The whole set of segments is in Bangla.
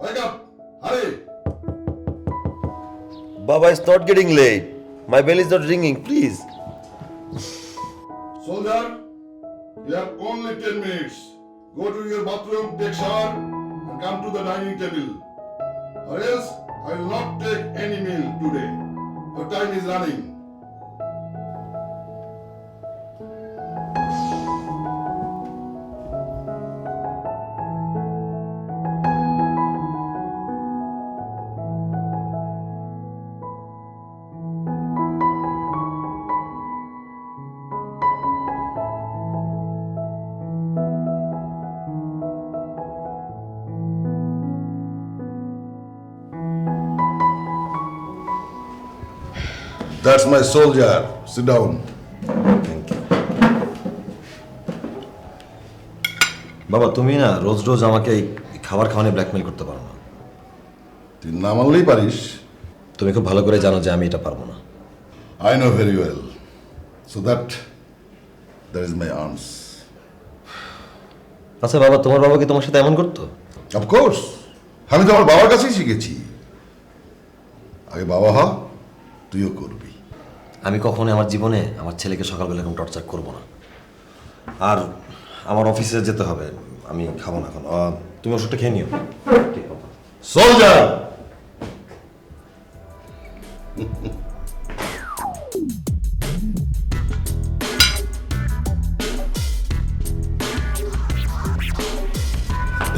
Wake up! Hurry! Baba, it's not getting late. My bell is not ringing, please. Soldier, you have only 10 minutes. Go to your bathroom, take shower, and come to the dining table. Or else, I will not take any meal today. Your time is running. That's my soldier. Sit down. Thank you. বাবা, তুমি না রোজ রোজ আমাকে এই খাবার খাওয়ানো ব্ল্যাকমেল করতে পারো না। তুই না মানলেই পারিস। তুমি খুব ভালো করে জানো যে আমি এটা পারবো না। I know very well. So that is my arms. আচ্ছা বাবা, তোমার বাবা কি তোমার সাথে এমন করতো? Of course. আমি তো আমার বাবার কাছেই শিখেছি। আগে বাবা হ, তুইও করবি। আমি কখনো আমার জীবনে আমার ছেলেকে সকালবেলা এরকম টর্চার করবো না। আর আমার অফিসে যেতে হবে, আমি খাবো না এখন। তুমি ওষুধটা খেয়ে নিও। সোলজার!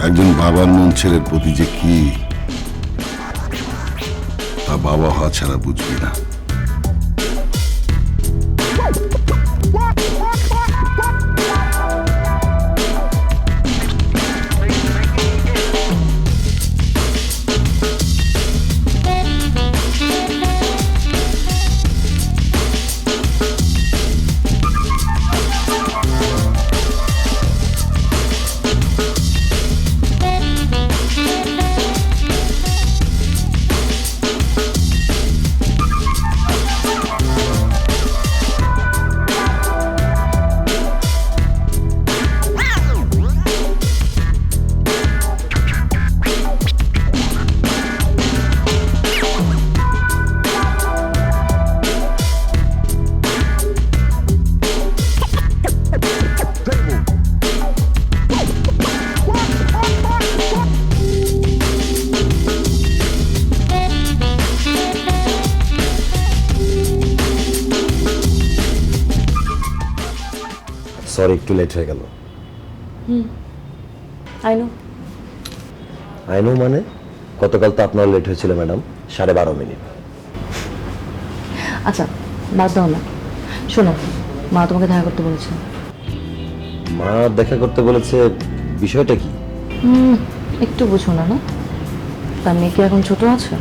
একজন বাবার মন ছেলের প্রতি যে কি, তা বাবা হওয়া ছাড়া বুঝবি না। সরি, একটু লেট হয়ে গেল। I know. আই নো মানে? গতকাল তো আপনার লেট হয়েছিল ম্যাডাম, 12:30 মিনিট। আচ্ছা, বাদ দাও না। শোনো, মা তোমাকে দেখা করতে বলেছে। মা দেখা করতে বলেছে? বিষয়টা কি? একটু বুঝো না, না? তার মেয়ে কি এখন ছোট আছে?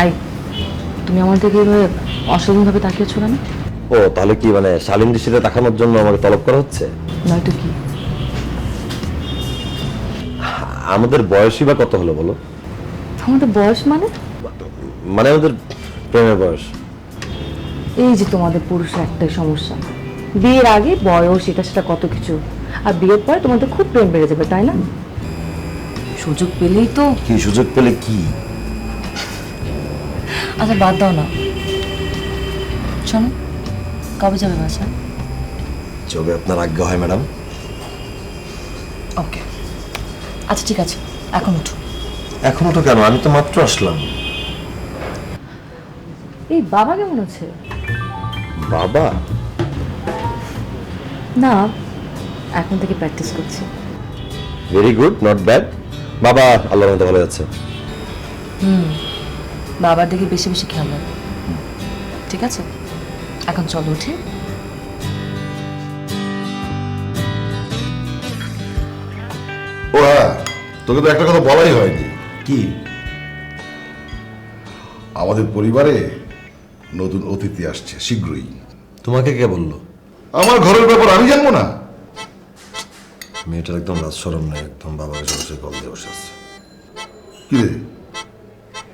আই, তুমি আমার দিকে এভাবে অস্বাধীনভাবে তাকিয়েছো কেন? ও, তাহলে কি মানে শালীন দৃষ্টিতে তাকানোর জন্য আমাকে তলব করা হচ্ছে? নয়তো কি? আমাদের বয়সই বা কত হলো বলো? আমাদের বয়স মানে? মানে আমাদের প্রেমের বয়স। এই যে তোমাদের পুরুষের একটাই সমস্যা, বিয়ের আগে বয়স এটা সেটা কত কিছু, আর বিয়ের পরে তোমাদের খুব প্রেম বেড়ে যাবে, তাই না? সুযোগ পেলেই তো। কি সুযোগ পেলে কি? আচ্ছা বাদ দাও না। শোনো, কবে যাবে বাসা? যবে আপনার আজ্ঞা হয় ম্যাডাম। ওকে, আচ্ছা ঠিক আছে, এখন উঠো। এখন তো কেন? আমি তো মাত্র আসলাম। এই বাবা কেমন আছে? বাবা? না, এখন থেকে প্র্যাকটিস করছি। Very good, not bad. বাবা আল্লাহর মতো ভালো যাচ্ছে। বাবার দিকে বেশি বেশি খেয়াল রাখো, ঠিক আছে? এখন চলো উঠি। ও হ্যাঁ, তোকে তো একটা কথা বলাই হয়নি। কি? আমাদের পরিবারে নতুন অতিথি আসছে শীঘ্রই। তোমাকে কে বললো? আমার ঘরের ব্যাপার আমি জানবো না? মেয়েটার একদম লাজ শরম নেই, একদম বাবার কাছে বসে কল দিয়ে বসে আছে। কি রে,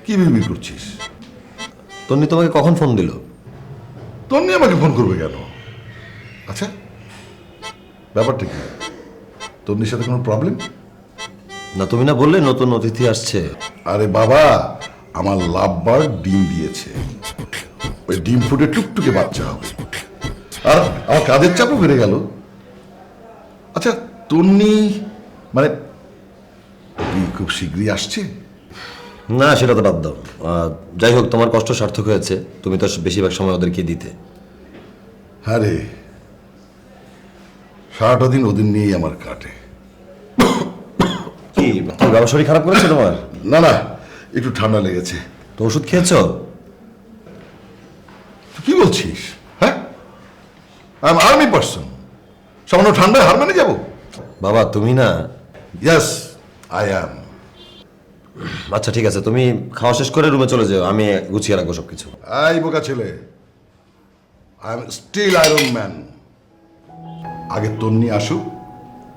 কি বিড়বিড় করছিস? তন্নি তোমাকে কখন ফোন দিল? তন্নি আমাকে ফোন করবে কেন? আচ্ছা, ব্যাপারটা কি? তন্নির সাথে কোনো প্রবলেম? না, তুমি না বললে নতুন অতিথি আসছে? আরে বাবা, আমার লাভ বার্ড ডিম দিয়েছে, ওই ডিম ফুটে টুকটুকে বাচ্চা হবে, আর আমার কাজের চাপও বেড়ে গেল। আচ্ছা তন্নি মানে কি খুব শীঘ্রই আসছে? না, সেটা তো বাদ দাও। যাই হোক, তোমার কষ্ট সার্থক হয়েছে, তুমি তো বেশিরভাগ সময় ওদেরকে দিতে। হ্যাঁ রে, সারাটা দিন ওদের নিয়েই আমার কাটে। কি তোমার বাবার শরীর খারাপ করেছে তোমার? না না, একটু ঠান্ডা লেগেছে। তো ওষুধ খেয়েছো? তুই কি বলছিস? হ্যাঁ, আই এম আর্মি পার্সন, সামান্য ঠান্ডায় হার মেনে যাবো? বাবা তুমি না। Yes I am. আচ্ছা ঠিক আছে, তুমি খাওয়া শেষ করে রুমে চলে যাও, আমি গুছিয়ে রাখবো সবকিছু। এই বোকা ছেলে, I am still iron man. আগে তন্নি আসুক,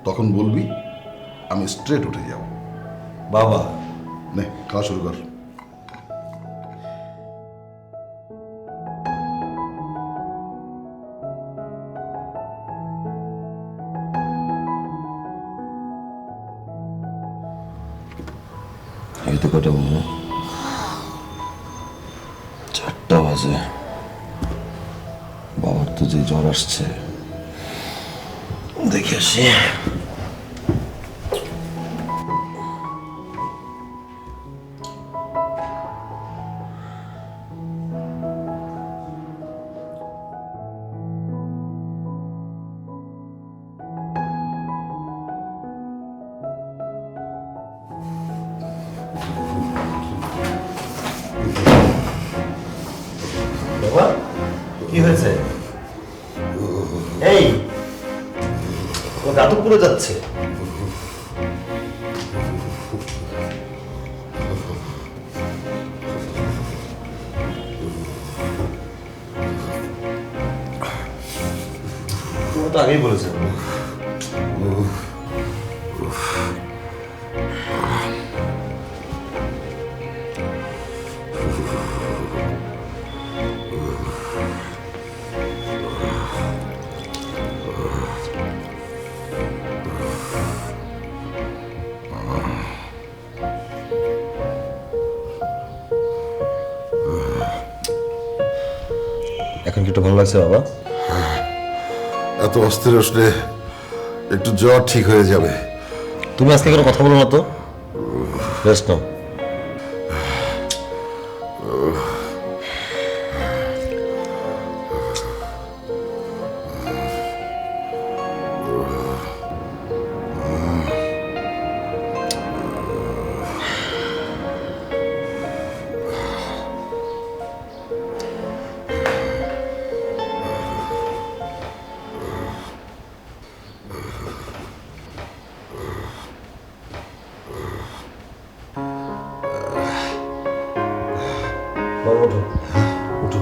তখন বলবি, আমি স্ট্রেট উঠে যাব। বাবা নে খাওয়া শুরু কর। এই তো কটা বলবো, 4টা বাজে। বাবার তো যে জ্বর আসছে, দেখে আসি। বাবা কি হয়েছে? এই ও দাঁত পুরো যাচ্ছে। তুমি তো আগেই বলেছে। এখন কি একটু ভালো লাগছে বাবা? এত অস্থির আসলে একটু জ্বর ঠিক হয়ে যাবে। তুমি আজকে কোনো কথা বলো না তো, রেস্ট নাও। বাবা ওঠো, ওঠো।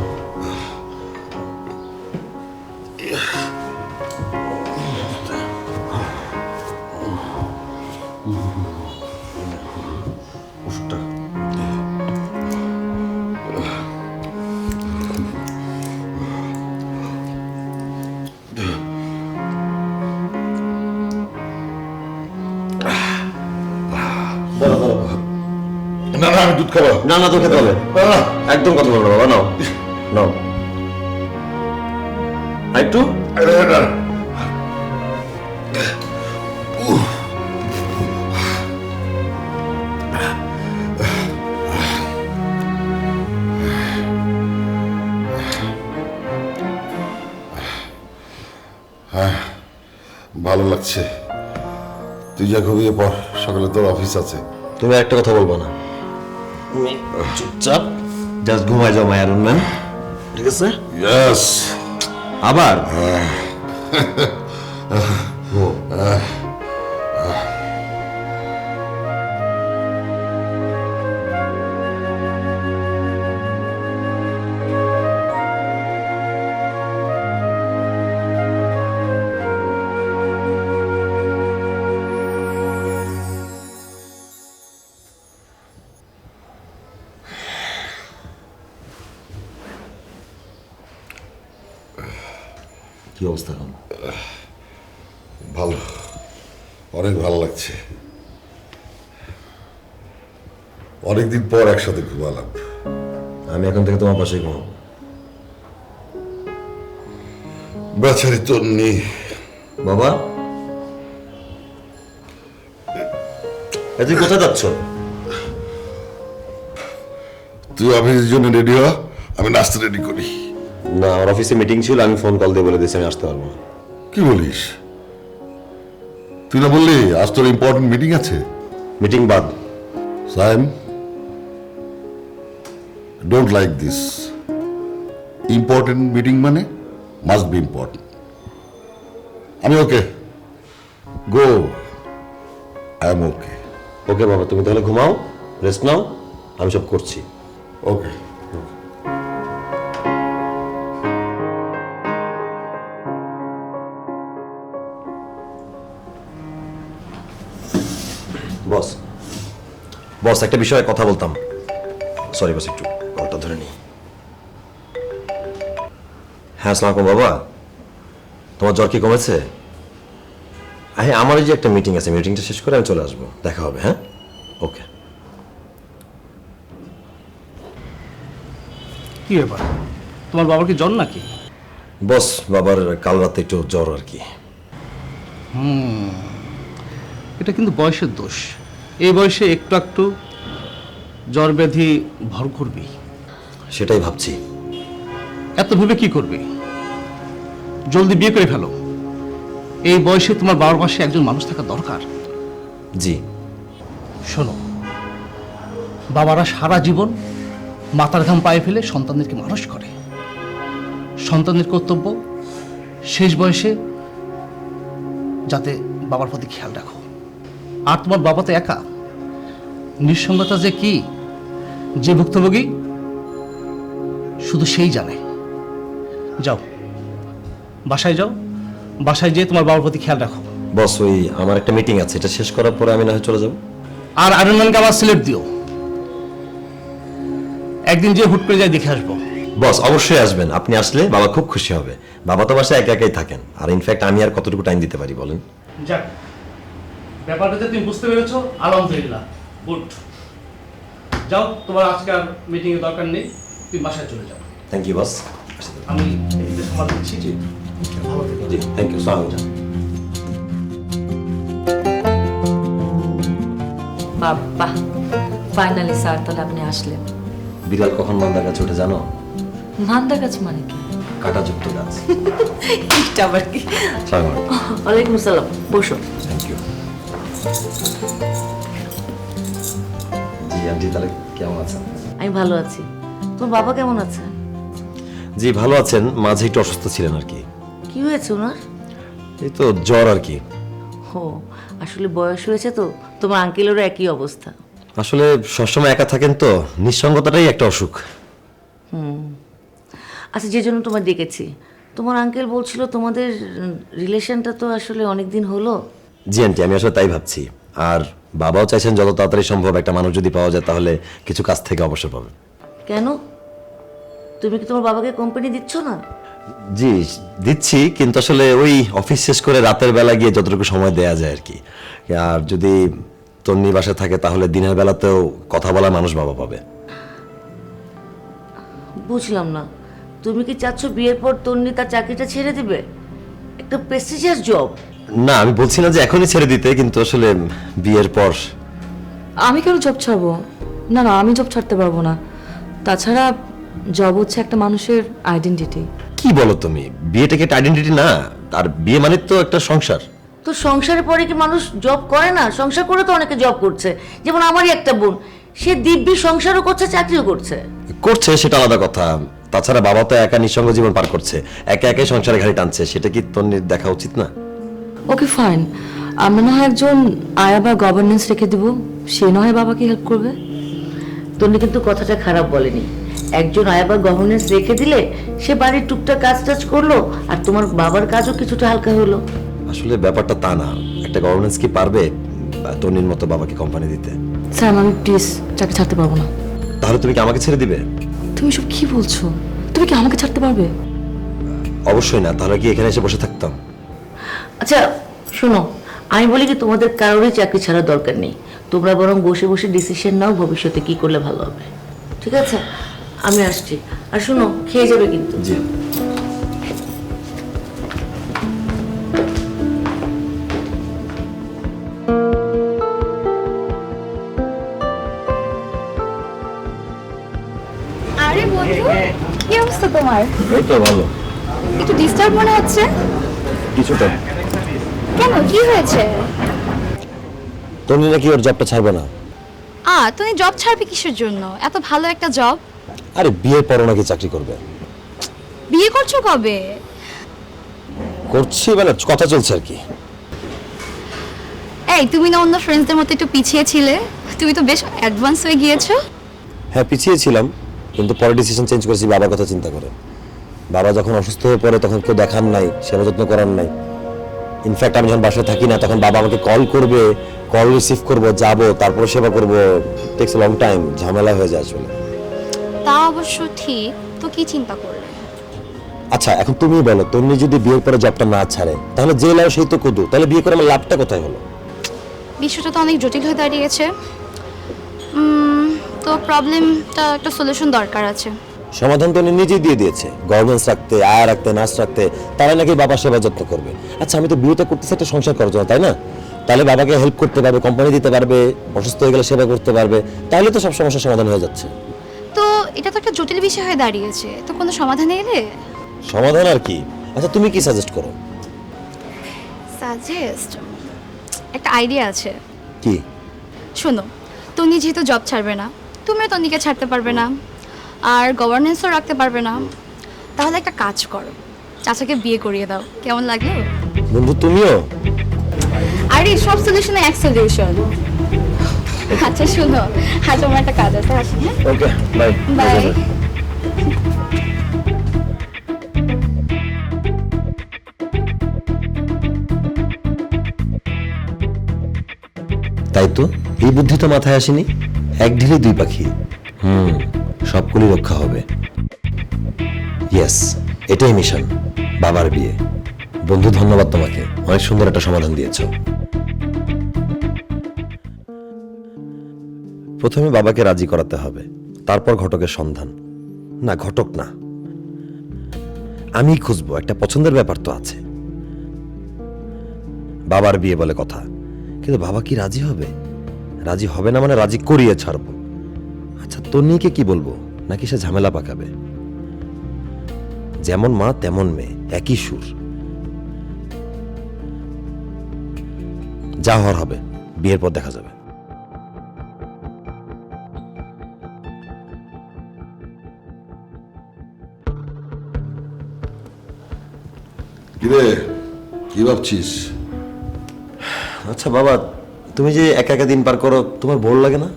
ওষুধটা না না, আমি দুধ খাবো না। না তো খেতে হবে, একদম কথা বলবো বাবা। নাও নাও একটু। ভালো লাগছে। তুই যা ঘুমিয়ে পড়, সকালে তোর অফিস আছে। তুমি একটা কথা বলবো না, তুমি চুপচাপ জাস্ট ঘুমায় যাও মাই আয়রন ম্যান, ঠিক আছে? ইয়েস। আবার ও কি অবস্থা এখন? ভালো। অনেক ভালো লাগছে, অনেকদিন পর একসাথে ঘুমালাম। আমি এখন থেকে তোমার পাশেই ঘুমাবো। বেচারি তন্নি। বাবা, তুই কোথায় যাচ্ছ? তুই অফিসের জন্য রেডি হ, আমি নাস্তা রেডি করি। না, আমার অফিসে মিটিং ছিল, আমি ফোন কল দিয়ে বলে দিয়েছি আমি আসতে পারবো না। কি বলিস? তুই না বললি আজ তোর ইম্পর্টেন্ট মিটিং আছে? মিটিং বাদ। Saim, don't like this. Important meeting মানে মাস্ট বি ইম্পর্টেন্ট। আমি ওকে, গো, আই এম ওকে। ওকে বাবা, তুমি তাহলে ঘুমাও, রেস্ট নাও, আমি সব করছি। ওকে। বস, বস একটা বিষয়ে কথা বলতাম। সরি বস, একটু কলটা ধরে নিই। হ্যাঁ, আসসালামু আলাইকুম বাবা। তোমার জ্বর কি কমেছে? হ্যাঁ, আমার এই যে একটা মিটিং আছে, মিটিংটা শেষ করে আমি চলে আসবো, দেখা হবে। হ্যাঁ, ওকে। কি ব্যাপার, তোমার বাবার কি জ্বর নাকি? বস, বাবার কাল রাতে একটু জ্বর আর কি। এটা কিন্তু বয়সের দোষ। এই বয়সে একটু একটু জ্বর ব্যাধি ভর করবি। সেটাই ভাবছি। এত ভেবে কি করবি? জলদি বিয়ে করে ফেলো। এই বয়সে তোমার বাবার পাশে একজন মানুষ থাকা দরকার। জি। শোনো, বাবারা সারা জীবন মাথার ঘাম পায়ে ফেলে সন্তানদেরকে মানুষ করে। সন্তানের কর্তব্য শেষ বয়সে যাতে বাবার প্রতি খেয়াল রাখো। আর তোমার বাবা তো একা, নিঃসঙ্গতা যে কি, যে ভুক্তভোগী শুধু সেই জানে। যাও, বাসায় যাও, বাসায় যেয়ে তোমার বাবার প্রতি খেয়াল রাখো। বস, ওই আমার একটা মিটিং আছে, এটা শেষ করার পরে আমি না হয় চলে যাব। আর আয়রনম্যানকে আবার সিলেট দিও। একদিন যে হুট করে যাই দেখে আসবো। বস, অবশ্যই আসবেন। আপনি আসলে বাবা খুব খুশি হবে। বাবা তো বাসায় একা একাই থাকেন, আর ইনফ্যাক্ট আমি আর কতটুকু টাইম দিতে পারি বলেন? যাক, ব্যাপারটা যে তুমি বুঝতে পেরেছো, আলহামদুলিল্লাহ, গুড। যাও, তোমার আজকে আর মিটিং এর দরকার নেই, তুমি বাসায় চলে যাও। Thank you boss. আমি এদিকে সামাল দিচ্ছি। জি, ভালো থেকো। জি, থ্যাংক ইউ। সালাম। বাবা, ফাইনালি স্যার, তাহলে আপনি আসলেন। বিড়াল কখন মান্দার গাছে ওঠে জানো? মান্দা গাছ মানে কি? কাঁটাযুক্ত গাছ। এটা আবার কি? সালাম আলাইকুম। ওয়ালাইকুম আসসালাম, বসো। Thank you. জি আন্টি, তাহলে কেমন আছেন? আমি ভালো আছি। তোমার বাবা কেমন আছে? জি ভালো আছেন, মাঝে একটু অসুস্থ ছিলেন আর কি। কি হয়েছে ওনার? এই তো জ্বর আর কি। ও, আসলে বয়স হয়েছে তো, তোমার আঙ্কেলেরও একই অবস্থা। আসলে সবসময় একা থাকেন তো, নিঃসঙ্গতাটাই একটা অসুখ। আচ্ছা, যে জন্য তোমার ডেকেছি, তোমার আঙ্কেল বলছিল তোমাদের রিলেশনটা তো আসলে অনেক দিন হলো। জি আন্টি, আমি আসলে তাই ভাবছি। আর বাবাও চাইছেন যত তাড়াতাড়ি সম্ভব একটা মানুষ যদি পাওয়া যায় তাহলে কিছু কাজ থেকে অবসর পাবে। কেন? তুমি কি তোমার বাবাকে কোম্পানি দিচ্ছ না? জি দিচ্ছি, কিন্তু আসলে ওই অফিস শেষ করে রাতের বেলা গিয়ে যতটুকু সময় দেয়া যায় আর কি। আর যদি তন্নি বাসায় থাকে তাহলে দিনের বেলাতেও কথা বলার মানুষ বাবা পাবে। বুঝলাম না, তুমি কি চাচ্ছ বিয়ের পর তন্নি তার চাকরিটা ছেড়ে দিবে? একটা প্রেস্টিজিয়াস জব। না, আমি বলছি না যে এখনই ছেড়ে দিতে, কিন্তু আসলে বিয়ের পর। আমি কেন জব ছাড়বো? না না, আমি জব ছাড়তে পারবো না। তাছাড়া জব হচ্ছে একটা মানুষের আইডেন্টিটি। কি বলো তুমি? বিয়েটা কি একটা আইডেন্টিটি না? আর বিয়ে মানে তো একটা সংসার। তো সংসারের পরে কি মানুষ জব করে না? সংসার করে তো অনেকে জব করছে। যেমন আমারই একটা বোন, সে দিব্যি সংসারও করছে, চাকরিও করছে। করছে সেটা আলাদা কথা। তাছাড়া বাবা তো একা নিঃসঙ্গ জীবন পার করছে, একা একাই সংসারে ঘাড়ি টানছে, সেটা কি তন্নির দেখা উচিত না? ওকে ফাইন, আমরা না হয় একজন আয়া বা গভর্নেন্স রেখে দেবো, সে না হয় বাবাকে হেল্প করবে। তন্নি কিন্তু কথাটা খারাপ বলেনি। একজন আয়া বা গভর্নেন্স রেখে দিলে সে বাড়ির টুকটাক কাজ টাজ করলো, আর তোমার বাবার কাজও কিছুটা হালকা হলো। আসলে ব্যাপারটা তা না। একটা গভর্নেন্স কি পারবে তন্নির মতো বাবাকে কোম্পানি দিতে? স্যার, আমি প্লিজ চাকরি ছাড়তে পারবো না। তাহলে তুমি কি আমাকে ছেড়ে দিবে? তুমি সব কি বলছো? তুমি কি আমাকে ছাড়তে পারবে? অবশ্যই না, তাহলে কি এখানে এসে বসে থাকতাম? আচ্ছা শোনো, আমি বলি কি তোমাদের কারোরই চাকরি ছাড়া দরকার নেই, তোমরা বরং বসে বসে ডিসিশন নাও ভবিষ্যতে কি করলে ভালো হবে। ঠিক আছে, আমি আসছি। আর শোনো, খেয়ে যাবে কিন্তু। জি। আরে বন্ধু, কি অবস্থা তোমার? এই তো ভালো। একটু ডিস্টার্ব মনে হচ্ছে। কিছুটা। কেন, কি হয়েছে? তন্নি নাকি ওর জবটা ছাড়বে না। তুমি জব ছাড়বে কিসের জন্য? এত ভালো একটা জব। আরে বিয়ের পরও নাকি চাকরি করবে। বিয়ে করছো কবে? করছি মানে কথা চলছে আর কি। এই, তুমি না অন্য ফ্রেন্ডসদের মতো একটু পিছিয়ে ছিলে? তুমি তো বেশ অ্যাডভান্স হয়ে গিয়েছো। হ্যাঁ পিছিয়ে ছিলাম, কিন্তু পরে ডিসিশন চেঞ্জ করেছি বাবার কথা চিন্তা করে। বাবা যখন অসুস্থ হয়ে পড়ে তখন কেউ দেখার নাই, সেবা যত্ন করার নাই। ইনফ্যাক্ট আমি যখন বাসায় থাকি না তখন বাবা আমাকে কল করবে, কল রিসিভ করব, যাব, তারপরে সেবা করব। টেকস লং টাইম, ঝামেলা হয়ে যায় আসলে। তা অবশ্য ঠিক, তো কি চিন্তা করলে? আচ্ছা এখন তুমি বলো, তুমি যদি বিয়ের পরে জবটা না ছাড়ে তাহলে যে লাও সেই তো কুদু, তাহলে বিয়ে করে আমার লাভটা কোথায় হলো? বিষয়টা তো অনেক জটিল হয়ে দাঁড়িয়েছে। তো প্রবলেমটা একটা সলিউশন দরকার আছে। সমাধান তো উনি নিজেই দিয়ে দিয়েছে, গভর্নেন্স রাখতে, আয় রাখতে, নাচ রাখতে, তারা নাকি বাবা সেবা যত্ন করবে। আচ্ছা আমি তো বিয়েটা করতেছি একটা সংসার করার জন্য, তাই না? তাহলে বাবাকে হেল্প করতে পারবে, কোম্পানি দিতে পারবে, অসুস্থ হয়ে গেলে সেবা করতে পারবে, তাহলে তো সব সমস্যার সমাধান হয়ে যাচ্ছে। তো এটা তো একটা জটিল বিষয় হয়ে দাঁড়িয়েছে, তো কোনো সমাধানে এলে? সমাধান আর কি? আচ্ছা তুমি কি সাজেস্ট করো? সাজেস্ট একটা আইডিয়া আছে। কি? শোনো, তন্নি যেহেতু জব ছাড়বে না, তুমিও তন্নিকে ছাড়তে পারবে না, আর গভর্নেন্সও রাখতে পারবে না, তাহলে একটা কাজ করো, চাচাকে বিয়ে করিয়ে দাও। কেমন লাগলো? বন্ধু তুমিও? আরে সব সলিউশনে এক সলিউশন। আচ্ছা শোনো, আজ আমার একটা কাজ আছে, আসি। হ্যাঁ, ওকে বাই বাই। তাই তো, এই বুদ্ধি তো মাথায় আসেনি। এক ঢিলে দুই পাখি। সবগুলি রক্ষা হবে। ইয়েস, এটাই মিশন, বাবার বিয়ে। বন্ধু ধন্যবাদ তোমাকে, অনেক সুন্দর একটা সমাধান দিয়েছো। প্রথমে বাবাকে রাজি করাতে হবে, তারপর ঘটকের সন্ধান। না ঘটক না, আমি খুঁজবো, একটা পছন্দের ব্যাপার তো আছে। বাবার বিয়ে বলে কথা, কিন্তু বাবা কি রাজি হবে? রাজি হবে না মানে রাজি করিয়ে ছাড়বো। আচ্ছা তন্নিকে কি বলবো, নাকি সে ঝামেলা পাকাবে? যেমন মা তেমন মেয়ে, একই সুর। যা হওয়ার হবে, বিয়ের পর দেখা যাবে। কিরে, কি ভাবছিস? আচ্ছা বাবা, তুমি যে একা একা দিন পার করো, তোমার বোর লাগে না?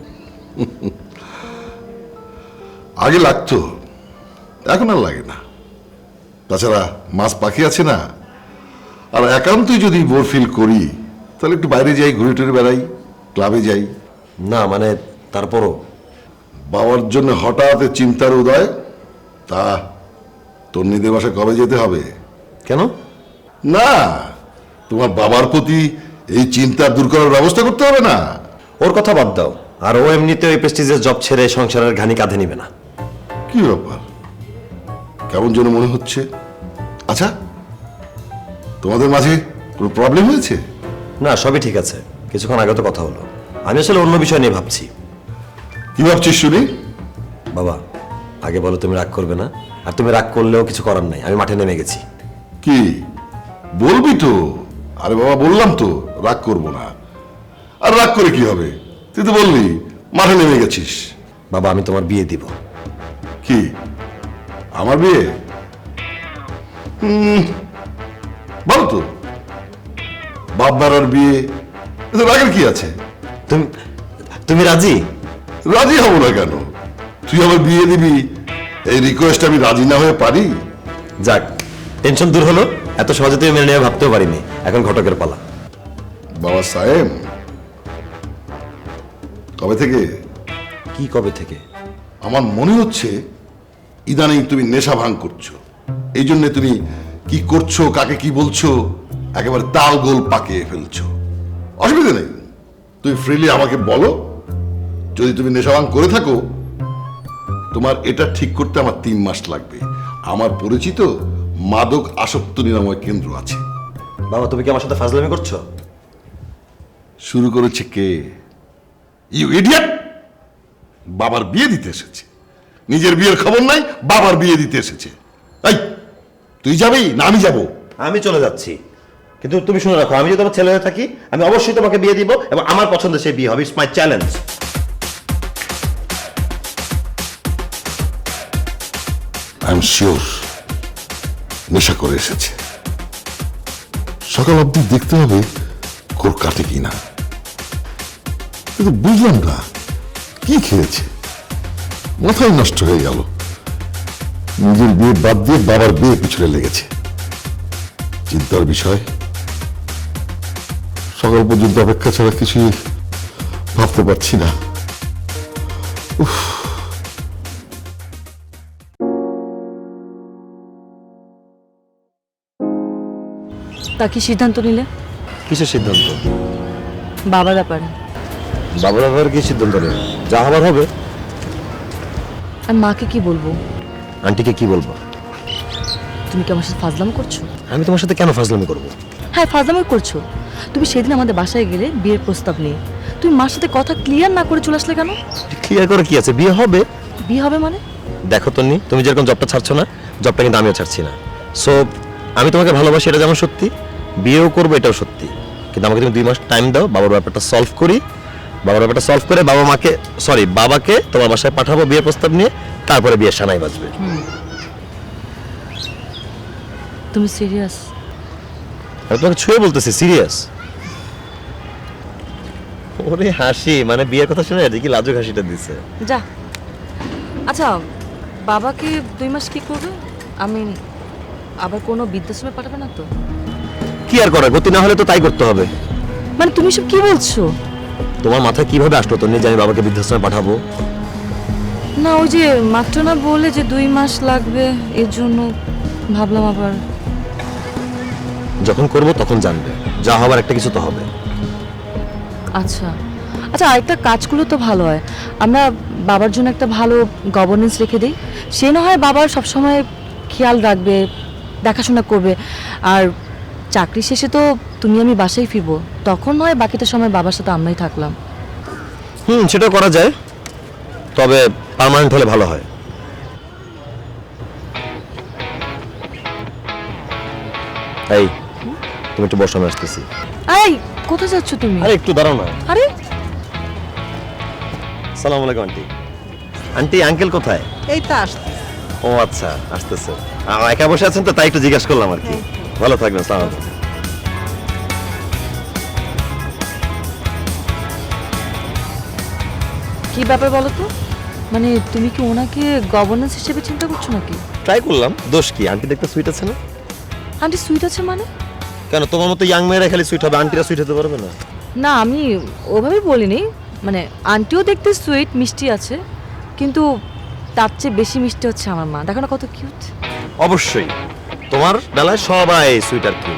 আগে লাগতো, এখন আর লাগে না। তাছাড়া মাছ পাখি আছে না, আর একান্তই যদি বোর ফিল করি তাহলে একটু বাইরে যাই, ঘুরে টুরে বেড়াই, ক্লাবে যাই। না মানে তারপরও বাবার জন্য হঠাৎ এ চিন্তার উদয়। তা তন্নিদের বাসায় কবে যেতে হবে? কেন? না, তোমার বাবার প্রতি এই চিন্তা দূর করার ব্যবস্থা করতে হবে না? ওর কথা বাদ দাও, আর ও এমনিতে ওই প্রেস্টিজের জব ছেড়ে সংসারের ঘানি কাঁধে নিবে না। কি ব্যাপার, কেমন যেন মনে হচ্ছে। আচ্ছা, তোমাদের মাঝে কোনো প্রবলেম হয়েছে? না সবই ঠিক আছে, কিছুক্ষণ আগে তো কথা হলো। আমি আসলে অন্য বিষয় নিয়ে ভাবছি। কি ভাবছিস শুনি? বাবা আগে বলো, তুমি রাগ করবে না? আর তুমি রাগ করলেও কিছু করার নাই, আমি মাঠে নেমে গেছি। কি বলবি তো? আরে বাবা বললাম তো রাগ করব না। আর রাগ করে কি হবে, তুই তো বললি মাঠে নেমে গেছিস। বাবা আমি তোমার বিয়ে দিব। কি আমার বিয়ে? বলো তো, বাপ মারার বিয়ে, এতে রাগের কি আছে? তুমি তুমি রাজি? রাজি হব না কেন? তুই আমার বিয়ে দিবি, এই রিকোয়েস্ট আমি রাজি না হয়ে পারি? যাক, টেনশন দূর হলো। এত সহজে তুমি মেনে নেওয়া ভাবতেও পারিনি। এখন ঘটকের পালা। বাবা সাহেব, কবে থেকে? কি কবে থেকে? আমার মনে হচ্ছে ইদানিং তুমি নেশা ভাঙ করছো। এই জন্য তুমি কি করছো, কাকে কি বলছো, একেবারে তাল গোল পাকিয়ে ফেলছো। অসুবিধা নেই, তুমি ফ্রিলি আমাকে বলো। যদি তুমি নেশাবান করে থাকো, তোমার এটা ঠিক করতে আমার 3 মাস লাগবে। আমার পরিচিত মাদক আসক্ত নিরাময় কেন্দ্র আছে। বাবা তুমি কি আমার সাথে ফাজলামি করছো? শুরু করেছে কে? You idiot! বাবার বিয়ে দিতে এসেছে, নিজের বিয়ের খবর নাই, বাবার বিয়ে দিতে এসেছে। এই তুই যাবি না আমি যাব? আমি চলে যাচ্ছি, কিন্তু তুমি শুনে রাখো, আমি যদি তোমার ছেলে হয়ে থাকি আমি অবশ্যই তোমাকে বিয়ে দিব এবং আমার পছন্দের সেই বিয়ে হবে। It's my challenge. I am sure নেশা করে এসেছে। সকাল অবধি দেখতে হবে কোর কাটে কিনা। কিন্তু বুঝলাম না কি খেয়েছে, মাথায় নষ্ট হয়ে গেল। নিজের বিয়ে বাদ দিয়ে বাবার বিয়ে পিছনে লেগেছে। চিন্তার বিষয়, সকাল পর্যন্ত অপেক্ষা ছাড়া কিছুই ভাবতে পারছি না। তা কি সিদ্ধান্ত নিলে কিসের সিদ্ধান্ত? বাবার ব্যাপারে? বাবার ব্যাপারে কি সিদ্ধান্ত নেই? যা হবার হবে। আর মাকে কি বলবো? আন্টিকে কি বলবো? তুমি কি আমার সাথে ফাজলামি করছো? আমি তোমার সাথে কেন ফাজলামি করবো? হ্যাঁ, ফাজলামি করছো। তুমি সেদিন আমাদের বাসায় গেলে বিয়ের প্রস্তাব নিয়ে, তুমি মার সাথে কথা ক্লিয়ার না করে চলে আসলে কেন? ক্লিয়ার করে কি আছে, বিয়ে হবে। বিয়ে হবে মানে? দেখো তন্নি, তুমি যেরকম জবটা ছাড়ছো না, জবটা কিন্তু আমিও ছাড়ছি না। সো আমি তোমাকে ভালোবাসি, এটা যেমন সত্যি, বিয়েও করবো এটাও সত্যি। কিন্তু আমাকে তুমি 2 মাস টাইম দাও, বাবার ব্যাপারটা সলভ করি। বাবার ব্যাপারটা সলভ করে বাবাকে তোমার বাসায় পাঠাবো বিয়ের প্রস্তাব নিয়ে, তারপরে বিয়ের সানাই বাজবে। তুমি সিরিয়াস? আমি তোমাকে ছুঁয়ে বলতেছি সিরিয়াস। ওরে হাসি, মানে বিয়ের কথা শুনে দেখি লাজুক হাসিটা দিছে। যা। আচ্ছা, বাবাকে 2 মাস কি করবে? আমি আবার কোনো বৃদ্ধাশ্রমে পাঠাবে না তো? কি আর করার, গতি না হলে তো তাই করতে হবে। মানে তুমি সব কি বলছো? তোমার মাথায় কিভাবে আসলো তন্নি যে আমি বাবাকে বৃদ্ধাশ্রমে পাঠাবো? না, ওই যে মাত্র না বলে যে 2 মাস লাগবে, এর জন্য ভাবলাম আবার। যখন করব তখন জানবে, যা হবার একটা কিছু তো হবে। আচ্ছা আচ্ছা, আরেকটা কাজ করলে তো ভালো হয়। আমরা বাবার জন্য একটা ভালো গভর্নেন্স রেখে দিই। সে না হয় বাবার সবসময় খেয়াল রাখবে, দেখাশোনা করবে। আর চাকরি শেষে তো তুমি আমি বাসায় ফিরবো, তখন নয় বাকিটা সময় বাবার সাথে আমরাই থাকলাম। সেটা করা যায়, তবে পার্মানেন্ট হলে ভালো হয়। এই তুমি একটু বসো, আমি আসতেছি। এই, কোথায় যাচ্ছ তুমি? আরে একটু দাঁড়াও না। আরে আসসালামু আলাইকুম আন্টি। আন্টি আঙ্কেল কোথায়? এই তো আসতে। ও আচ্ছা, আসতেছে। একা বসে আছেন তো, তাই একটু জিজ্ঞাসা করলাম আর কি। ভালো থাকবেন, আসসালামু আলাইকুম। কি ব্যাপার বলো তো? মানে তুমি কি ওনাকে গভর্নেন্স হিসেবে চিন্তা করছো নাকি? ট্রাই করলাম, দোষ কি? আন্টি দেখতে সুইট আছে না? আন্টি সুইট আছে মানে? কেন তোমার মতো ইয়াং মেয়েরা খালি সুইট হবে, আন্টিরা সুইট হতে পারবে না? না, আমি ওভাবে বলিনি। মানে আন্টিও দেখতে সুইট, মিষ্টি আছে, কিন্তু তার চেয়ে বেশি মিষ্টি হচ্ছে আমার মা। দেখো না কত কিউট। অবশ্যই তোমার বেলায় সবাই সুইট আর কি।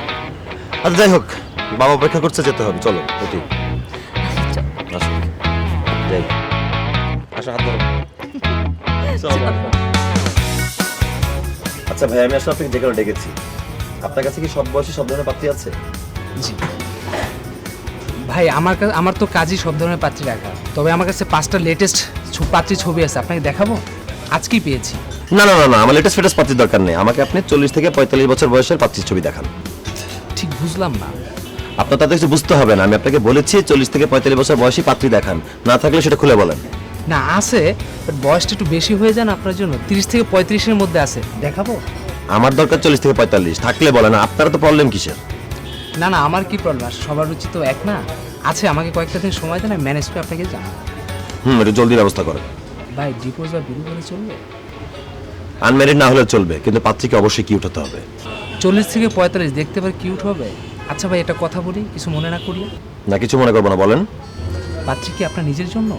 আচ্ছা যাই হোক, বাবা অপেক্ষা করছে, যেতে হবে। চলো উঠি। আসো যাই, আসো হাত ধরো। চলো। আচ্ছা ভাই, আমি আসলে আপনাকে যে কারণে ডেকেছি, আপনার কাছে কি সব বয়সী সব ধরনের পাত্রী আছে? জি ভাই, আমার তো কাজই সব ধরনের পাত্রী রাখা। তবে আমার কাছে 5টা লেটেস্ট পাত্রী ছবি আছে, আপনাকে দেখাবো। আজকেই পেয়েছি। না না না না, আমার লেটেস্ট ফেটেস্ট পাত্রীর দরকার নেই। আমাকে আপনি 40 থেকে 45 বছর বয়সের পাত্রীর ছবি দেখান। ঠিক বুঝলাম না। আপনার তাতে কিছু বুঝতে হবে না, আমি আপনাকে বলেছি 40 থেকে 45 বছর বয়সী পাত্রী দেখান। না থাকলে সেটা খুলে বলেন। না আছে, বাট বয়সটা একটু বেশি হয়ে যান আপনার জন্য। 30 থেকে 35-এর মধ্যে আছে, দেখাবো? আমার দরকার 40 থেকে 45, থাকলে বলেন। আপনারা তো প্রবলেম কিসের? না না, আমার কি প্রবলেম? সবার রুচি তো এক না। আছে, আমাকে কয়েকটা দিন সময় দেন, আমি ম্যানেজ করে আপনাকে জানাবো। একটু জলদি ব্যবস্থা করেন। ভাই, ডিপোজ বা বিরু করে চলবে? আনম্যারিড না হলে চলবে, কিন্তু পাত্রীকে অবশ্যই কিউট হতে হবে। 40 থেকে 45 দেখতে পারে কিউট হবে। আচ্ছা ভাই, এটা কথা বলি, কিছু মনে না করিয়ে। না কিছু মনে করবো না, বলেন। পাত্রী কি আপনার নিজের জন্য?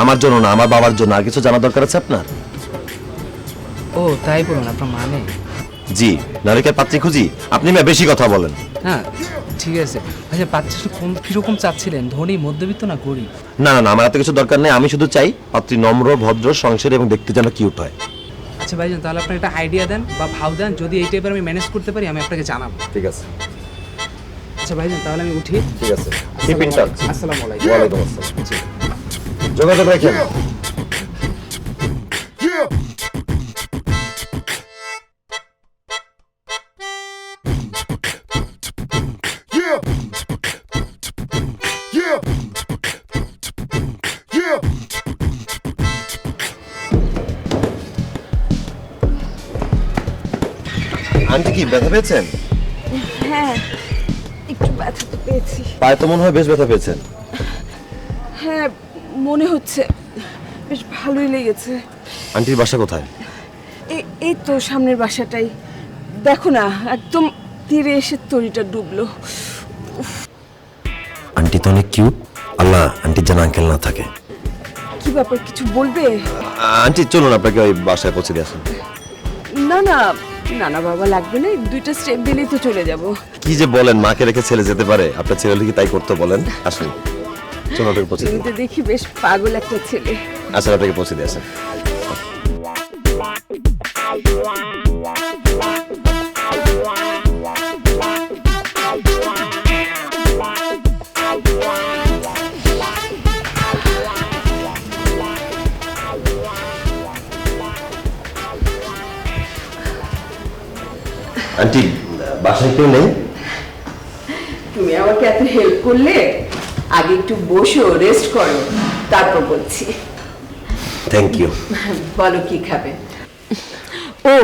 আমার জন্য না, আমার বাবার জন্য। আর কিছু জানার দরকার আছে আপনার? ও তাই বলুন, আপনার মানে? জি, নারিকেল পাত্রী খুঁজি? আপনি না বেশি কথা বলেন। হ্যাঁ, ঠিক আছে। আচ্ছা বাচ্চাটা কোন কিরকম চাচ্ছিলেন, ধনী, মধ্যবিত্ত না গরিব? না না না, আমার এত কিছু দরকার নেই। আমি শুধু চাই পাত্রী নম্র, ভদ্র, সংসারী এবং দেখতে যেন কিউট হয়। আচ্ছা ভাইজান, তাহলে আপনি একটা আইডিয়া দেন বা ভাও দেন, যদি এই টাইপের আমি ম্যানেজ করতে পারি আমি আপনাকে জানাবো। ঠিক আছে, আচ্ছা ভাইজান, তাহলে আমি উঠি। ঠিক আছে, keep in touch. আসসালামু আলাইকুম। ওয়ালাইকুম আসসালাম। যোগাযোগ রাখেন। আন্টি কি ব্যথা পেয়েছেন? হ্যাঁ, একটু ব্যথা তো পেয়েছি। পায়ে তো মনে হয় বেশ ব্যথা পেয়েছেন। হ্যাঁ, মনে হচ্ছে বেশ ভালোই লেগেছে। আন্টির বাসা কোথায়? এই তো সামনের বাসাটাই, দেখো না একদম তীরে এসে তরিটা ডুবলো। আন্টি তো অনেক কিউট। আল্লাহ আন্টির যেন আঙ্কেল না থাকে। কি ব্যাপার, কিছু বলবে? আন্টি চলুন আপনাকে ওই বাসায় পৌঁছে দিয়ে আসেন। না না না না বাবা, লাগবে না, 2টা স্টেপ দিলেই তো চলে যাব। কি যে বলেন, মাকে রেখে ছেলে যেতে পারে? আপনার ছেলে হলে কি তাই করতে বলেন? আসুন চলুন আপনাকে পৌঁছে তুমি দিই। তো দেখি বেশ পাগল একটা ছেলে। আসেন আপনাকে পৌঁছে দিয়ে আসেন। আন্টি বাসায় কেউ নেই? তুমি আমাকে এত হেল্প করলে, আগে একটু বসো, রেস্ট করো, তারপর বলছি। Thank you. বলো কি খাবে? ও,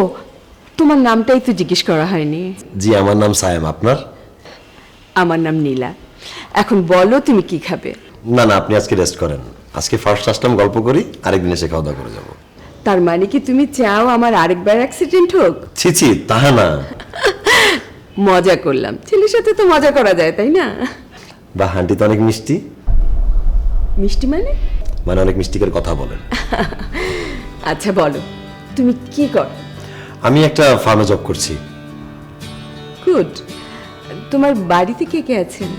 তোমার নামটাই তো জিজ্ঞেস করা হয়নি। জি আমার নাম সায়েম, আপনার? আমার নাম নীলা। এখন বলো তুমি কি খাবে? না না, আপনি আজকে রেস্ট করেন। আজকে ফার্স্ট আসলাম, গল্প করি, আরেকদিন এসে খাওয়া দাওয়া করে যাবো। তার মানে কি তুমি চাও আমার আরেকবার অ্যাক্সিডেন্ট হোক? ছি ছি, তাহা না। মজা করলাম, ছেলের সাথে তো মজা করা যায়, তাই না? বা আন্টি তো অনেক মিষ্টি। মিষ্টি মানে? মানে অনেক মিষ্টি করে কথা বলেন। আচ্ছা বলো, তুমি কি কর? আমি একটা ফার্মে জব করছি। গুড। তোমার বাড়িতে কে কে আছেন?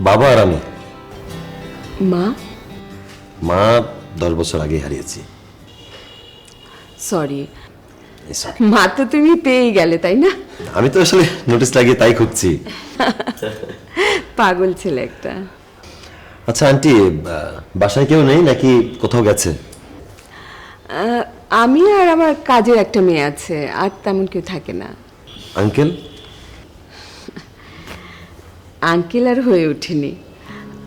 বাবা আর আমি। মা? মা 10 বছর আগে হারিয়েছি। Sorry, It's okay. মা তো তুমি পেয়ে গেলে, তাই না? আমি তো আসলে নোটিস লাগিয়ে তাই খুঁজছি। পাগল ছেলে একটা। আচ্ছা আন্টি, বাসায় কেউ নেই নাকি কোথাও গেছে? আমি আর আমার কাজের একটা মেয়ে আছে, আর তেমন কেউ থাকে না। আঙ্কেল? আঙ্কেল আর হয়ে ওঠেনি।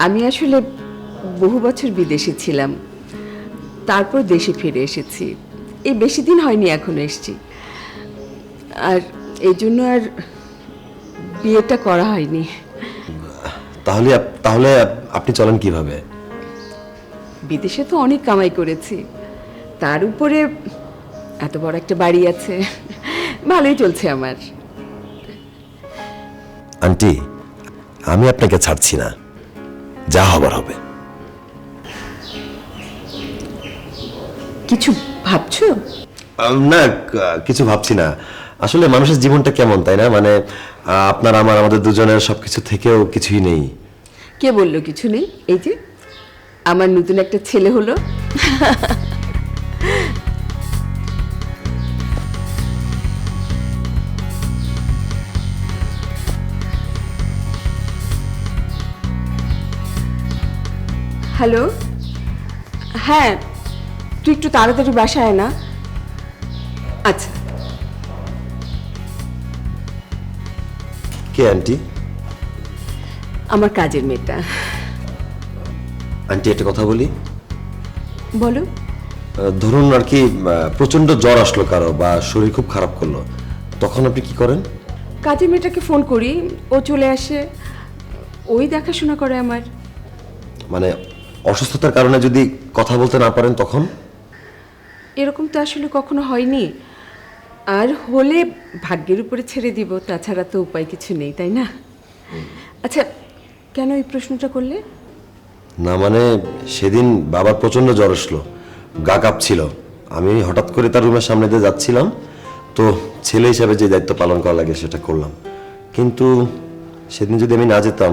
আমি আসলে বহু বছর বিদেশে ছিলাম, তারপর দেশে ফিরে এসেছি। এই বেশি দিন হয়নি এখনো এসেছি, আর এই জন্য আর বিয়েটা করা হয়নি। তাহলে তাহলে আপনি চলেন কিভাবে? বিদেশে তো অনেক কামাই করেছি, তার উপরে এত বড় একটা বাড়ি আছে, ভালোই চলছে আমার। আন্টি আমি আপনাকে ছাড়ছি না, যা হবার হবে। কিছু ভাবছো? না কিছু ভাবছি না। আসলে মানুষের জীবনটা কেমন, তাই না? মানে আপনার আমার, আমাদের দুজনের সবকিছু থেকেও কিছুই নেই। কে বললো কিছু নেই? এই যে আমার নতুন একটা ছেলে হলো। হ্যালো, হ্যাঁ তুই একটু তাড়াতাড়ি বাসায় আয় না। আচ্ছা। কে আন্টি? আমার কাজের মেয়েটা। আন্টি একটা কথা বলি। বলো। ধরুন আর কি প্রচন্ড জ্বর আসলো কারো, বা শরীর খুব খারাপ করলো, তখন আপনি কি করেন? কাজের মেয়েটাকে ফোন করি, ও চলে আসে, ওই দেখাশোনা করে আমার। মানে অসুস্থতার কারণে যদি কথা বলতে না পারেন তখন? এরকম তো আসলে কখনো হয়নি, আর হলে ভাগ্যের উপরে ছেড়ে দিব, তাছাড়া তো উপায় কিছু নেই, তাই না? আচ্ছা, কেন এই প্রশ্নটা করলে? না মানে সেদিন বাবার প্রচন্ড জ্বর আসলো, গা কাঁপছিল। আমি হঠাৎ করে তার রুমের সামনে দিয়ে যাচ্ছিলাম, তো ছেলে হিসাবে যে দায়িত্ব পালন করা লাগে সেটা করলাম, কিন্তু সেদিন যদি আমি না যেতাম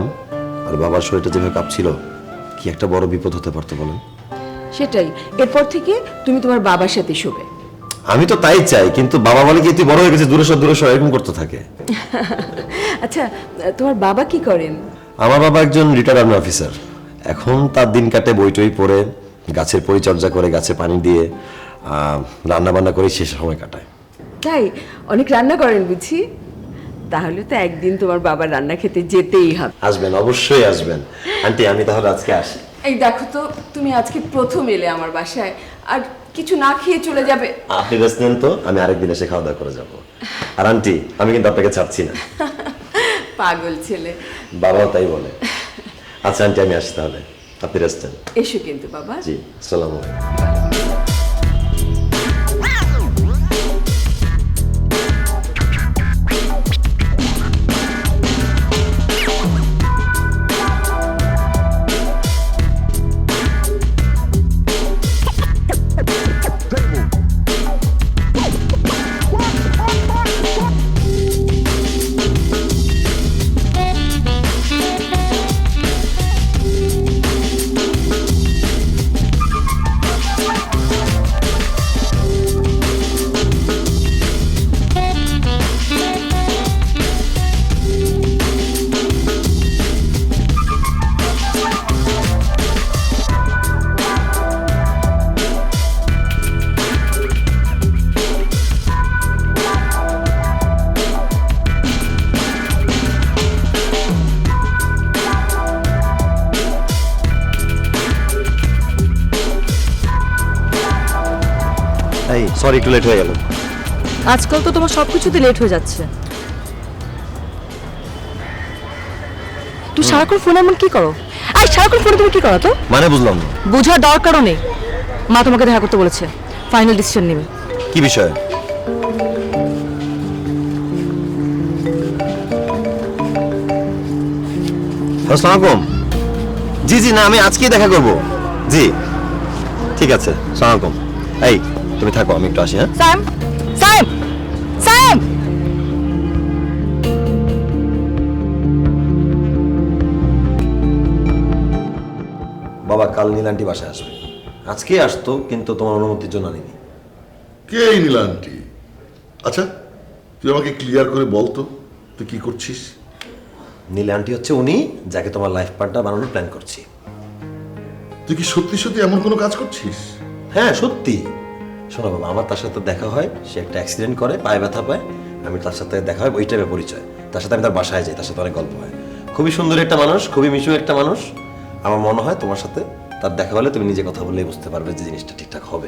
আর বাবার শরীরটা যেভাবে কাঁপছিল, কি একটা বড় বিপদ হতে পারতো বলেন। সেটাই, এরপর থেকে তুমি তোমার বাবার সাথে শোবে। আমি তো তাই চাই, কিন্তু বাবা বলে কি তুই বড় হয়ে গেছে, দূরে সর এরকম করতে থাকে। আচ্ছা, তোমার বাবা কি করেন? আমার বাবা একজন রিটায়ার্ড আর্মি অফিসার। এখন তার দিন কাটে বই টই পড়ে, গাছের পরিচর্যা করে, গাছে পানি দিয়ে, রান্না বান্না করে শেষ সময় কাটায়। তাই? অনেক রান্না করেন বুঝি? তাহলে তো একদিন তোমার বাবার রান্না খেতে যেতেই হবে। আসবেন, অবশ্যই আসবেন। আন্টি আমি তাহলে আজকে আসি। এই দেখো তো, তুমি আজকে প্রথম এলে আমার বাসায়, আর কিছু না খেয়ে চলে যাবে। আপনি রেস্ট নেন তো, আমি আরেকদিন এসে খাওয়া দাওয়া করে যাবো। আর আন্টি আমি কিন্তু আপনাকে ছাড়ছি না। পাগল ছেলে। বাবাও তাই বলে। আচ্ছা আন্টি আমি আসি তাহলে, আপনি রেস্ট নেন। এসো কিন্তু বাবা। জি, আসসালামু আলাইকুম। এই সরি, একটু লেট হয়ে গেল। আজকাল তো তোমার সবকিছুতে লেট হয়ে যাচ্ছে। তুই সারাক্ষণ ফোনে এমন কি করো? আর সারাক্ষণ ফোনে তুমি কি করো তো? মানে বুঝলাম না। বোঝার দরকারও নেই। মা তোমাকে দেখা করতে বলেছে, ফাইনাল ডিসিশন নেবে। কি বিষয়? আসসালামু আলাইকুম। জি জি, না আমি আজকেই দেখা করব। জি ঠিক আছে, আসসালামু আলাইকুম। এই তুমি থাকো, আমি একটু আসি। হ্যাঁ স্যাম, স্যাম, স্যাম। বাবা কাল নীল আন্টি বাসায় আসবে। আজকে আসতো কিন্তু তোমার অনুমতির জন্য আনিনি। কে এই নীলা আন্টি? আচ্ছা, তুই আমাকে ক্লিয়ার করে বলতো তুই কি করছিস? নীল আন্টি হচ্ছে উনি যাকে তোমার লাইফ পার্টনার বানানোর প্ল্যান করছি। তুই কি সত্যি সত্যি এমন কোনো কাজ করছিস? হ্যাঁ সত্যি। শোনো বাবা, আমার তার সাথে দেখা হয়, সে একটা অ্যাক্সিডেন্ট করে, পায়ে ব্যথা পায়, আমি তার সাথে দেখা হয়, ওই টাইপের পরিচয়। তার সাথে আমি তার বাসায় যাই, তার সাথে অনেক গল্প হয়। খুবই সুন্দর একটা মানুষ, খুবই মিশুক একটা মানুষ। আমার মনে হয় তোমার সাথে তার দেখা হলে তুমি নিজে কথা বললেই বুঝতে পারবে যে জিনিসটা ঠিকঠাক হবে।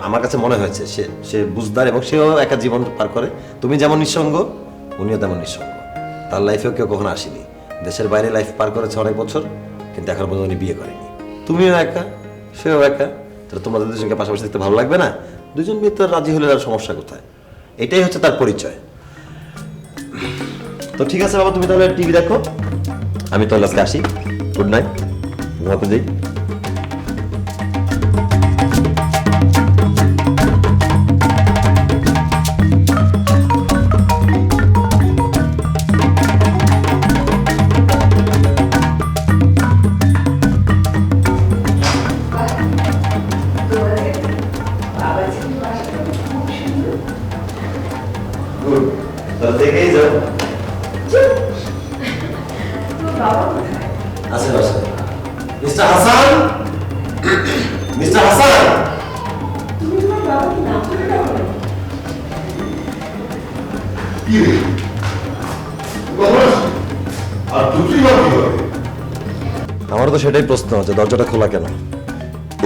আমার কাছে মনে হয়েছে সে বুঝদার এবং সেও একটা জীবন পার করে। তুমি যেমন নিঃসঙ্গ, উনিও তেমন নিঃসঙ্গ। তার লাইফেও কেউ কখনো আসেনি, দেশের বাইরে লাইফ পার করেছে অনেক বছর, কিন্তু এখন পর্যন্ত উনি বিয়ে করেনি। তুমিও একা, সেও একা, তাহলে তোমাদের দুজনকে পাশাপাশি দেখতে ভালো লাগবে না? দুজন বিয়ে তো রাজি হলে আর সমস্যা কোথায়? এটাই হচ্ছে তার পরিচয়। তো ঠিক আছে বাবা, তুমি তাহলে টিভি দেখো, আমি তাহলে আজকে আসি। গুড নাইট, ঘুমাতে যাই। দেখেই যাও। আসেন আসেন। Mister Hasan, mister Hasan. কি রে? বাবা, আর দুটি বা কি হবে? আমারও তো সেটাই প্রশ্ন হচ্ছে, দরজাটা খোলা কেন?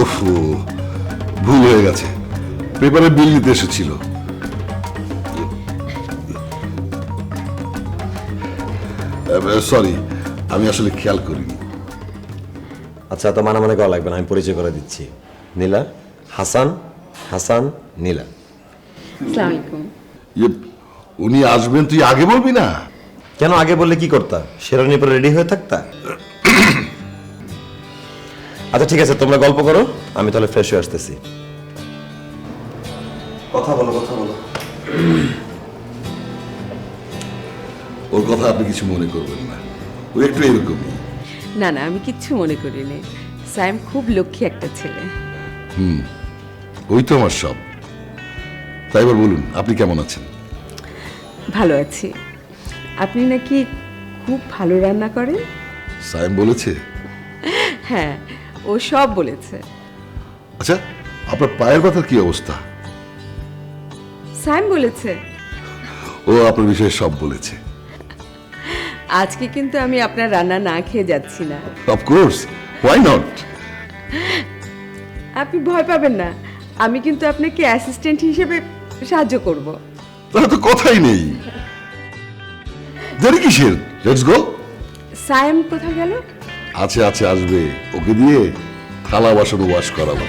উফ, ভুল হয়ে গেছে, পেপারে বিল দিতে এসেছিল। সরি, আমি আসলে খেয়াল করিনি। আচ্ছা তো মানে করা লাগবে না, আমি পরিচয় করে দিচ্ছি। নীলা, হাসান, হাসান, নীলা। আসসালামু আলাইকুম। উনি আসবেন, তুই আগে বলবি না? কেন আগে বললে কি করতা? শেরানির পরে রেডি হয়ে থাকতা? আচ্ছা ঠিক আছে, তোমরা গল্প করো, আমি তাহলে ফ্রেশ হয়ে আসতেছি। কথা বলো, কথা বলো। ওর কথা আপনি কিছু মনে করবেন না, ও একটু এরকমই। না না, আমি কিচ্ছু মনে করিনি। সায়েম খুব লক্ষ্মী একটা ছেলে। ওই তো আমার সব। তাই এবার বলুন, আপনি কেমন আছেন? ভালো আছি। আপনি নাকি খুব ভালো রান্না করেন? সায়েম বলেছে? হ্যাঁ, ও সব বলেছে। আচ্ছা, আপনার পায়ের ব্যথার কি অবস্থা? সায়েম বলেছে। ও আপনার বিষয়ে সব বলেছে। আজকে কিন্তু আমি আপনার রান্না না খেয়ে যাচ্ছি না। Of course, why not? আপনি ভয় পাবেন না, আমি কিন্তু আপনাকে অ্যাসিস্ট্যান্ট হিসেবে সাহায্য করব। তাহলে তো কথাই নেই। দেরি কিসের? Let's go. সায়েম কোথায় গেল? আছে আছে, আসবে। ওকে দিয়ে থালা বাসন ওয়াশ করাবো।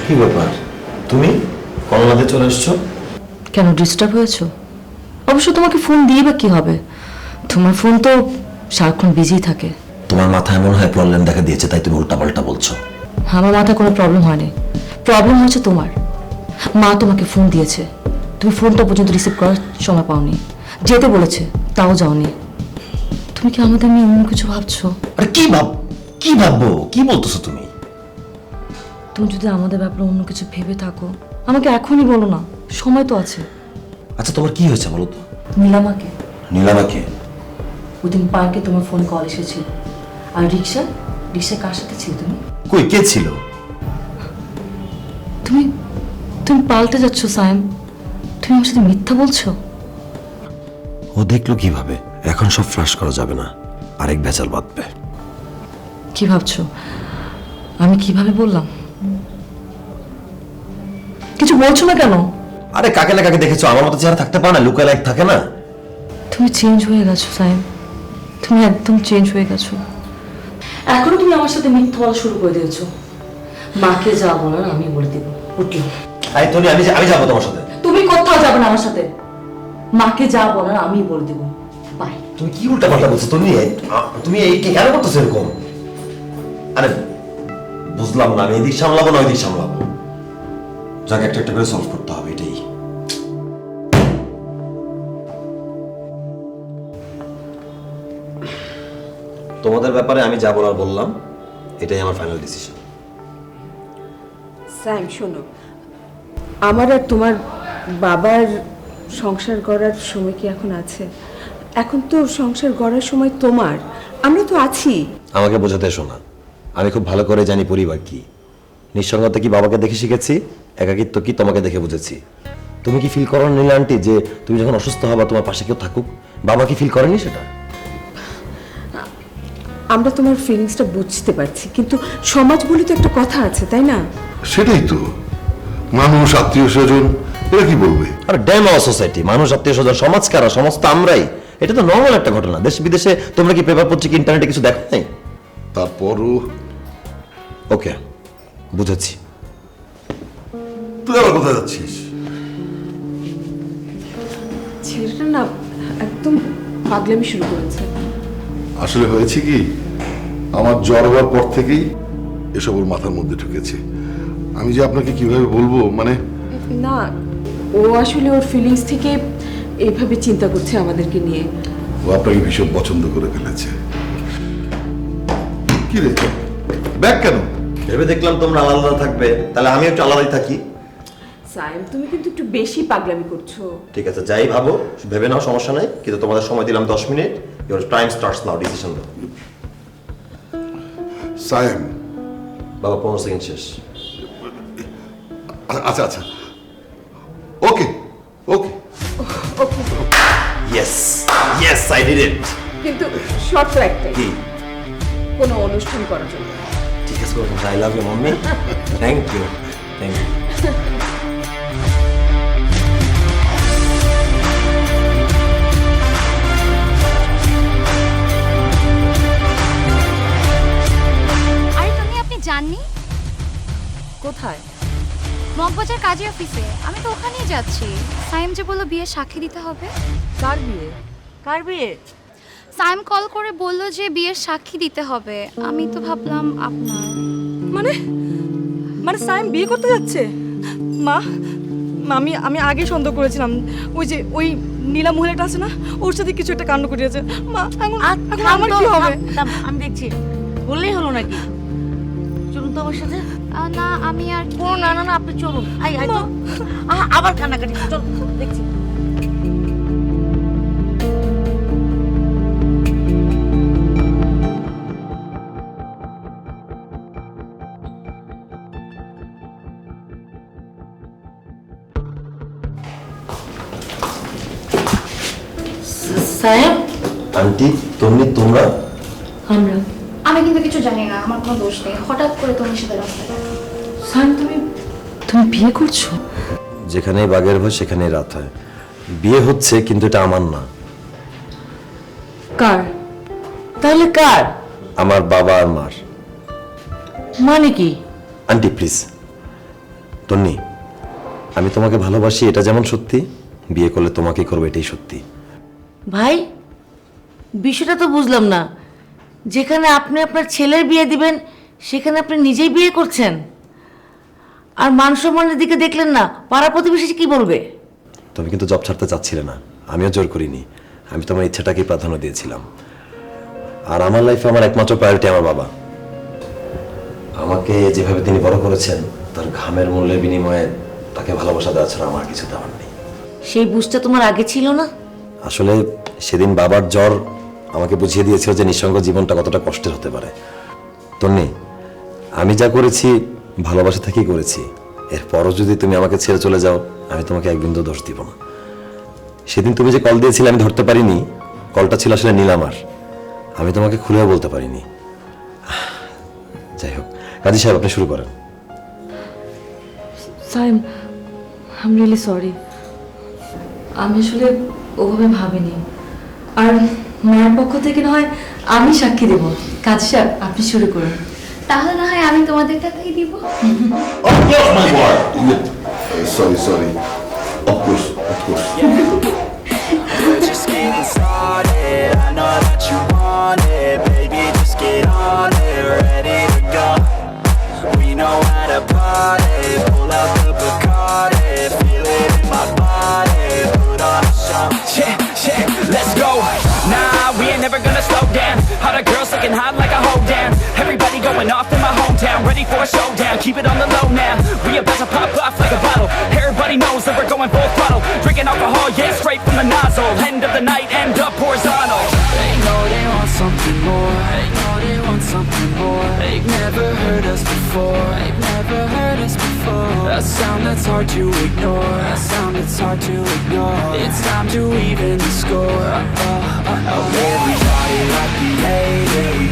কি ব্যাপার, তুমি কলকাতাতে চলে এসছো? কেন, ডিস্টার্ব হয়েছো? অবশ্য তোমাকে ফোন দিয়ে বা কি হবে, তোমার ফোন তো সারাক্ষণ বিজি থাকে। তোমার মাথায় মনে হয় প্রবলেম দেখা দিয়েছে, তাই তুমি উল্টাপাল্টা বলছো। আমার মাথায় কোনো প্রবলেম হয়নি, প্রবলেম হয়েছে তোমার। মা তোমাকে ফোন দিয়েছে, তুমি ফোনটা পর্যন্ত রিসিভ করার সময় পাওনি। যেতে বলেছে, তাও যাওনি। তুমি কি আমাদের নিয়ে অন্য কিছু ভাবছো? আরে কি ভাববো, কি বলতেছো তুমি? তুমি যদি আমাদের ব্যাপারে অন্য কিছু ভেবে থাকো, আমাকে এখনই বলো না, সময় তো আছে। আচ্ছা, তোমার কি হয়েছে বলো তো? নীলামাকে, নীলামাকে? ওই দিন পার্কে তোমার ফোন কল এসেছিল। আর রিক্সা কার সাথে ছিল তুমি? কই, কে ছিল? তুমি তুমি পাল্টে যাচ্ছ সায়েম, তুমি আমার সাথে মিথ্যা বলছো। ও দেখলো কিভাবে? এখন সব ফ্লাশ করা যাবে না, আরেক ভেজাল বাঁধবে। কি ভাবছো আমি কিভাবে বললাম? কিছু বলছো না কেন? আরে কাকে না কাকে দেখেছো, আমার মতো চেহারা থাকতে পারে না, লুকা লাইক থাকে না। তুমি চেঞ্জ হয়ে গেছো সায়েম, তুমি একদম চেঞ্জ হয়ে গেছো। এখনো তুমি আমার সাথে মিথ্যা বলা শুরু করে দিয়েছো। মাকে যা বলার আমি বলে দেবো। উঠলো আমি যাবো তোমার সাথে। তুমি কোথাও যাবে না আমার সাথে। মাকে যা বলার আমি বলে দেবো। বাই। তুমি কি উল্টা পাল্টা বলছো? তুমি এই কেন করতেছো এরকম? আরে বুঝলাম না, আমি এদিক সামলাবো না ওইদিক সামলাবো। যাকে একটা একটা করে সলভ করতে হবে, এটাই। তোমাদের ব্যাপারে আমি যা বলার বললাম, এটাই আমার ফাইনাল ডিসিশন। সায়েম শোনো, আমার আর তোমার বাবার সংসার গড়ার সময় কি এখন আছে? এখন তো সংসার গড়ার সময় তোমার, আমরা তো আছি। আমাকে বোঝাতে এসো না, আমি খুব ভালো করে জানি পরিবার কি। নিঃসঙ্গতা কি বাবাকে দেখে শিখেছি, একাকিত্ব কি তোমাকে দেখে বুঝেছি। তুমি কি ফিল করো নীলা আন্টি যে তুমি যখন অসুস্থ হবা তোমার পাশে কেউ থাকুক? বাবা কি ফিল করেনি সেটা? আমরা তোমার ফিলিংসটা বুঝতে পারছি, কিন্তু সমাজ বলে তো একটা কথা আছে, তাই না? সেটাই তো, মানুষ, আত্মীয় স্বজন, এরা কি বলবে? আর ড্যাম আওয়ার সোসাইটি, মানুষ, আত্মীয় স্বজন, সমাজ কারা? সমাজ তো আমরাই। এটা তো নর্মাল একটা ঘটনা। দেশ বিদেশে তোমরা কি পেপার পত্রিকা, ইন্টারনেটে কিছু দেখো নাই? তারপরও ওকে, বুঝেছি। তুই আবার কোথায় যাচ্ছিস? ছেলেটা না একদম পাগলামি শুরু করেছে। আসলে হয়েছে কি, আমার জ্বর হওয়ার পর থেকেই এসব ওর মাথার মধ্যে ঢুকেছে। আমি যে আপনাকে কিভাবে বলবো, মানে না, ও আসলে ওর ফিলিংস থেকে এইভাবে চিন্তা করছে আমাদেরকে নিয়ে। ও আপনাকে ভীষণ পছন্দ করে ফেলেছে। কি রে, ব্যাগ কেন? ভেবে দেখলাম তোমরা আলাদা আলাদা থাকবে, তাহলে আমি একটু আলাদাই থাকি। সায়েম, তুমি কিন্তু একটু বেশি পাগলামি করছো। ঠিক আছে, যাই ভাবো ভেবে নাও, সমস্যা নাই। কিন্তু তোমাদের সময় দিলাম 10 minute. Your time starts now, decision দাও। সায়েম, বাবা 15 সেকেন্ড শেষ। আচ্ছা আচ্ছা, okay okay. Yes I did it. কিন্তু শর্ত একটাই, কি? কোনো অনুষ্ঠান করার জন্য। ঠিক আছে, I love you mummy. Thank you. আরে টনি, আপনি জাননি? কোথায়? মগবাজার কাজী অফিসে। আমি তো ওখানেই যাচ্ছি। সাইম যে বললো বিয়ের সাক্ষী দিতে হবে। কার বিয়ে? কার বিয়ে? সাইম কল করে বলল যে বিয়ের সাক্ষী দিতে হবে। আমি তো ভাবলাম আপনার। মানে মানে সাইম বিয়ে করতে যাচ্ছে? মা মা, আমি আগে সন্দেহ করেছিলাম ওই নীলা মহিলাটা আছে না, ওর সাথে কিছু একটা কাণ্ড করিয়েছে। মা এখন এখন আমার কি হবে? আমি দেখছি, বললেই হলো নাকি? চলুন তো আমার সাথে। না আমি আর ও না না না, আপনি চলুন। আই আই তো আবার কান্নাকাটি, চল দেখছি। সাহেব, আন্টি তুমি, তোমরা? আমরা। আমি কিন্তু কিছু জানি না, আমার কোনো দোষ নেই। হঠাৎ করে তনির সাথে রাস্তায় দেখা। সাহেব, তুমি বিয়ে করছো? যেখানেই বাঘের হয় সেখানেই রাত হয়। বিয়ে হচ্ছে, কিন্তু এটা আমার না। কার? তাহলে কার? আমার বাবা আর মার। মানে কি? Aunty please. তন্নি, আমি তোমাকে ভালোবাসি, এটা যেমন সত্যি, বিয়ে করলে তোমাকে করবো এটাই সত্যি। ভাই, বিষয়টা তো বুঝলাম না। যেখানে আপনি আপনার ছেলের বিয়ে দিবেন সেখানে আপনি নিজেই বিয়ে করছেন, আর মান সম্মানের দিকে দেখলেন না, পাড়া প্রতিবেশী কি বলবে? তুমি কিন্তু জব ছাড়তে চাচ্ছিলে না, আমিও জোর করিনি। আমি তোমার ইচ্ছাটাকেই প্রাধান্য দিয়েছিলাম। আর আমার লাইফে আমার একমাত্র প্রায়োরিটি আমার বাবা। আমাকে যেভাবে তিনি বড় করেছেন, তার ঘামের মূল্যের বিনিময়ে তাকে ভালোবাসা দেওয়া ছাড়া আমার কিছু দেওয়ার নেই। সেই বুঝটা তোমার আগে ছিল না? আসলে সেদিন বাবার জ্বর আমাকে বুঝিয়ে দিয়েছিল যে নিঃসঙ্গ জীবনটা কতটা কষ্টের হতে পারে। তন্নি, আমি যা করেছি ভালোবাসা থেকেই করেছি। এরপরও যদি তুমি আমাকে ছেড়ে চলে যাও, আমি তোমাকে এক বিন্দু দোষ দিব না। সেদিন তুমি যে কল দিয়েছিলে আমি ধরতে পারিনি, কলটা ছিল আসলে নীলামার। আমি তোমাকে খুলেও বলতে পারিনি। যাই হোক, কাজী সাহেব আপনি শুরু করেন। Saim, I am really sorry. আমি আসলে ওভাবে ভাবিনি। আর মায়ের পক্ষ থেকে না হয় আমি সাক্ষী দেব। কাজী সাহেব আপনি শুরু করুন। তাহলে না হয় আমি তোমাদের টাকাই দিব। Of course, my boy. Sorry. Of course. We're just getting started. I know that you want it, baby. Just get on it, ready to go. We know how to party. Pull out the Bacardi, feel it in my body. Put on a show. Yeah, let's go. Nah, we ain't never gonna slow down. All the girls looking hot like a hoe down. Everybody going off in my hometown, ready for a showdown. Keep it on the low now. We about to pop off like a bottle. Everybody knows that we're going full throttle. Drinking alcohol, yeah, straight from the nozzle. End of the night, end up horizontal. They know they want something more. They know they want something more. They've never heard us before. They've never heard us before. A sound that's hard to ignore. A sound that's hard to ignore. It's time to even the score. Everybody like the 80s.